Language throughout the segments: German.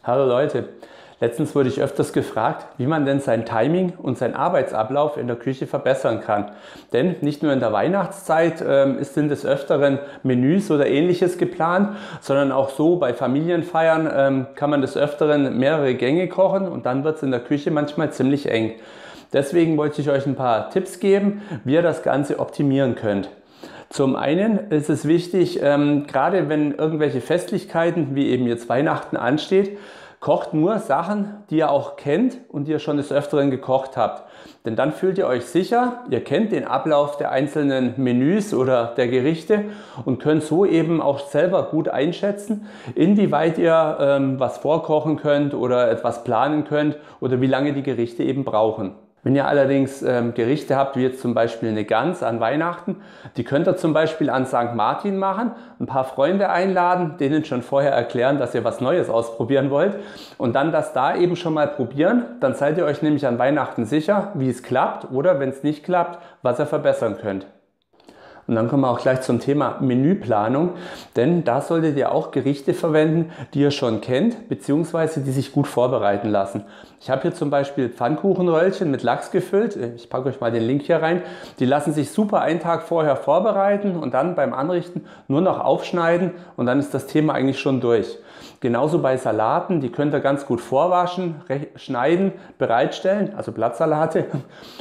Hallo Leute, letztens wurde ich öfters gefragt, wie man denn sein Timing und seinen Arbeitsablauf in der Küche verbessern kann. Denn nicht nur in der Weihnachtszeit sind des Öfteren Menüs oder ähnliches geplant, sondern auch so bei Familienfeiern kann man des Öfteren mehrere Gänge kochen und dann wird es in der Küche manchmal ziemlich eng. Deswegen wollte ich euch ein paar Tipps geben, wie ihr das Ganze optimieren könnt. Zum einen ist es wichtig, gerade wenn irgendwelche Festlichkeiten wie eben jetzt Weihnachten ansteht, kocht nur Sachen, die ihr auch kennt und die ihr schon des Öfteren gekocht habt. Denn dann fühlt ihr euch sicher, ihr kennt den Ablauf der einzelnen Menüs oder der Gerichte und könnt so eben auch selber gut einschätzen, inwieweit ihr was vorkochen könnt oder etwas planen könnt oder wie lange die Gerichte eben brauchen. Wenn ihr allerdings Gerichte habt, wie jetzt zum Beispiel eine Gans an Weihnachten, die könnt ihr zum Beispiel an St. Martin machen, ein paar Freunde einladen, denen schon vorher erklären, dass ihr was Neues ausprobieren wollt und dann das da eben schon mal probieren. Dann seid ihr euch nämlich an Weihnachten sicher, wie es klappt oder wenn es nicht klappt, was ihr verbessern könnt. Und dann kommen wir auch gleich zum Thema Menüplanung, denn da solltet ihr auch Gerichte verwenden, die ihr schon kennt, beziehungsweise die sich gut vorbereiten lassen. Ich habe hier zum Beispiel Pfannkuchenröllchen mit Lachs gefüllt. Ich packe euch mal den Link hier rein. Die lassen sich super einen Tag vorher vorbereiten und dann beim Anrichten nur noch aufschneiden und dann ist das Thema eigentlich schon durch. Genauso bei Salaten, die könnt ihr ganz gut vorwaschen, schneiden, bereitstellen, also Blattsalate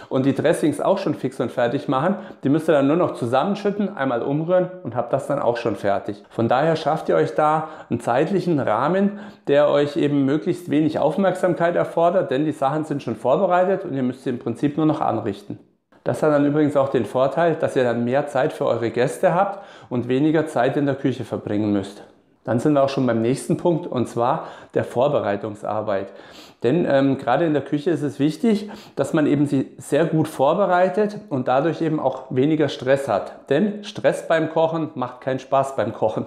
und die Dressings auch schon fix und fertig machen. Die müsst ihr dann nur noch zusammenschütten, einmal umrühren und habt das dann auch schon fertig. Von daher schafft ihr euch da einen zeitlichen Rahmen, der euch eben möglichst wenig Aufmerksamkeit erfordert, denn die Sachen sind schon vorbereitet und ihr müsst sie im Prinzip nur noch anrichten. Das hat dann übrigens auch den Vorteil, dass ihr dann mehr Zeit für eure Gäste habt und weniger Zeit in der Küche verbringen müsst. Dann sind wir auch schon beim nächsten Punkt und zwar der Vorbereitungsarbeit. Denn gerade in der Küche ist es wichtig, dass man eben sie sehr gut vorbereitet und dadurch eben auch weniger Stress hat. Denn Stress beim Kochen macht keinen Spaß beim Kochen.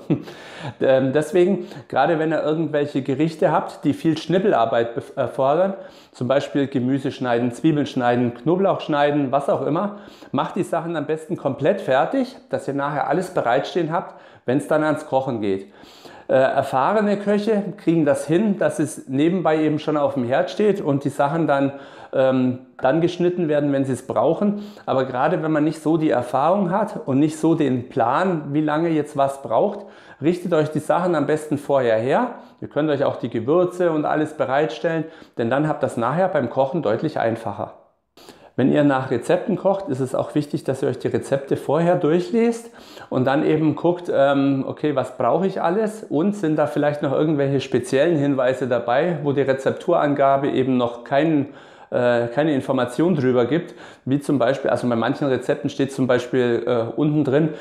Deswegen, gerade wenn ihr irgendwelche Gerichte habt, die viel Schnippelarbeit erfordern, zum Beispiel Gemüse schneiden, Zwiebeln schneiden, Knoblauch schneiden, was auch immer, macht die Sachen am besten komplett fertig, dass ihr nachher alles bereitstehen habt, wenn es dann ans Kochen geht. Erfahrene Köche kriegen das hin, dass es nebenbei eben schon auf dem Herd steht und die Sachen dann geschnitten werden, wenn sie es brauchen. Aber gerade wenn man nicht so die Erfahrung hat und nicht so den Plan, wie lange jetzt was braucht, richtet euch die Sachen am besten vorher her. Ihr könnt euch auch die Gewürze und alles bereitstellen, denn dann habt ihr das nachher beim Kochen deutlich einfacher. Wenn ihr nach Rezepten kocht, ist es auch wichtig, dass ihr euch die Rezepte vorher durchlest und dann eben guckt, okay, was brauche ich alles und sind da vielleicht noch irgendwelche speziellen Hinweise dabei, wo die Rezepturangabe eben noch keine Information drüber gibt, wie zum Beispiel, also bei manchen Rezepten steht zum Beispiel unten drin,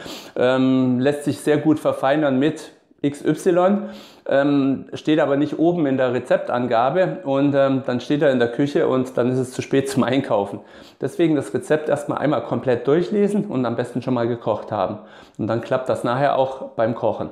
lässt sich sehr gut verfeinern mit XY, steht aber nicht oben in der Rezeptangabe und dann steht er in der Küche und dann ist es zu spät zum Einkaufen. Deswegen das Rezept erstmal einmal komplett durchlesen und am besten schon mal gekocht haben. Und dann klappt das nachher auch beim Kochen.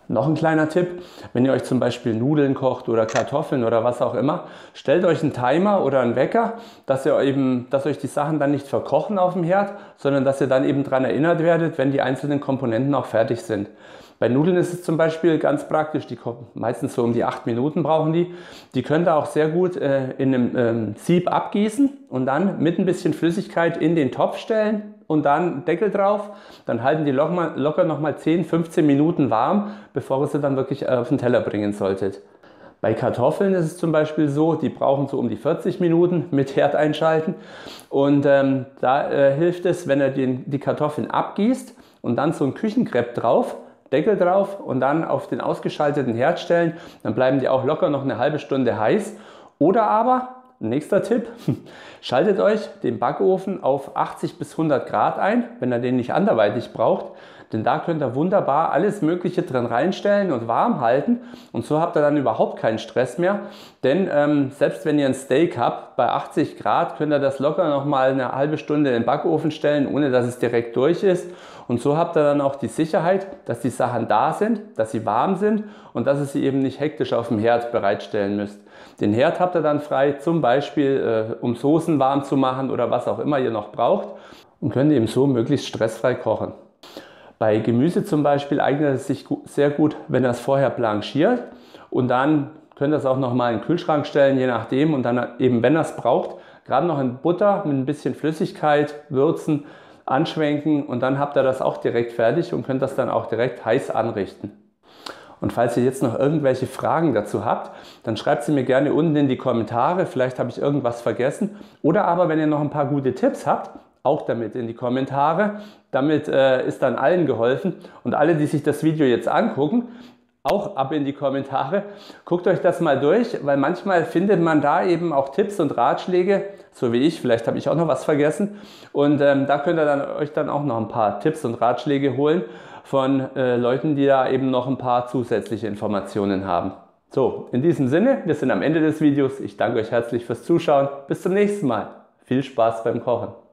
Noch ein kleiner Tipp, wenn ihr euch zum Beispiel Nudeln kocht oder Kartoffeln oder was auch immer, stellt euch einen Timer oder einen Wecker, dass euch die Sachen dann nicht verkochen auf dem Herd, sondern dass ihr dann eben daran erinnert werdet, wenn die einzelnen Komponenten auch fertig sind. Bei Nudeln ist es zum Beispiel ganz praktisch, die kommen meistens so um die 8 Minuten brauchen die. Die könnt ihr auch sehr gut in einem Sieb abgießen und dann mit ein bisschen Flüssigkeit in den Topf stellen und dann Deckel drauf. Dann halten die locker nochmal 10, 15 Minuten warm, bevor ihr sie dann wirklich auf den Teller bringen solltet. Bei Kartoffeln ist es zum Beispiel so, die brauchen so um die 40 Minuten mit Herd einschalten und da hilft es, wenn ihr die Kartoffeln abgießt und dann so ein Küchenkrepp drauf, Deckel drauf und dann auf den ausgeschalteten Herd stellen, dann bleiben die auch locker noch eine halbe Stunde heiß. Oder aber, nächster Tipp, schaltet euch den Backofen auf 80 bis 100 Grad ein, wenn ihr den nicht anderweitig braucht. Denn da könnt ihr wunderbar alles Mögliche drin reinstellen und warm halten und so habt ihr dann überhaupt keinen Stress mehr. Denn selbst wenn ihr ein Steak habt, bei 80 Grad könnt ihr das locker noch mal eine halbe Stunde in den Backofen stellen, ohne dass es direkt durch ist. Und so habt ihr dann auch die Sicherheit, dass die Sachen da sind, dass sie warm sind und dass ihr sie eben nicht hektisch auf dem Herd bereitstellen müsst. Den Herd habt ihr dann frei, zum Beispiel um Soßen warm zu machen oder was auch immer ihr noch braucht und könnt eben so möglichst stressfrei kochen. Bei Gemüse zum Beispiel eignet es sich sehr gut, wenn ihr es vorher blanchiert und dann könnt das auch noch mal in den Kühlschrank stellen, je nachdem, und dann eben, wenn ihr es braucht, gerade noch in Butter mit ein bisschen Flüssigkeit würzen, anschwenken und dann habt ihr das auch direkt fertig und könnt das dann auch direkt heiß anrichten. Und falls ihr jetzt noch irgendwelche Fragen dazu habt, dann schreibt sie mir gerne unten in die Kommentare, vielleicht habe ich irgendwas vergessen. Oder aber, wenn ihr noch ein paar gute Tipps habt, auch damit in die Kommentare. Damit ist dann allen geholfen. Und alle, die sich das Video jetzt angucken, auch ab in die Kommentare. Guckt euch das mal durch, weil manchmal findet man da eben auch Tipps und Ratschläge, so wie ich, vielleicht habe ich auch noch was vergessen. Und da könnt ihr euch dann auch noch ein paar Tipps und Ratschläge holen von Leuten, die da eben noch ein paar zusätzliche Informationen haben. So, in diesem Sinne, wir sind am Ende des Videos. Ich danke euch herzlich fürs Zuschauen. Bis zum nächsten Mal. Viel Spaß beim Kochen.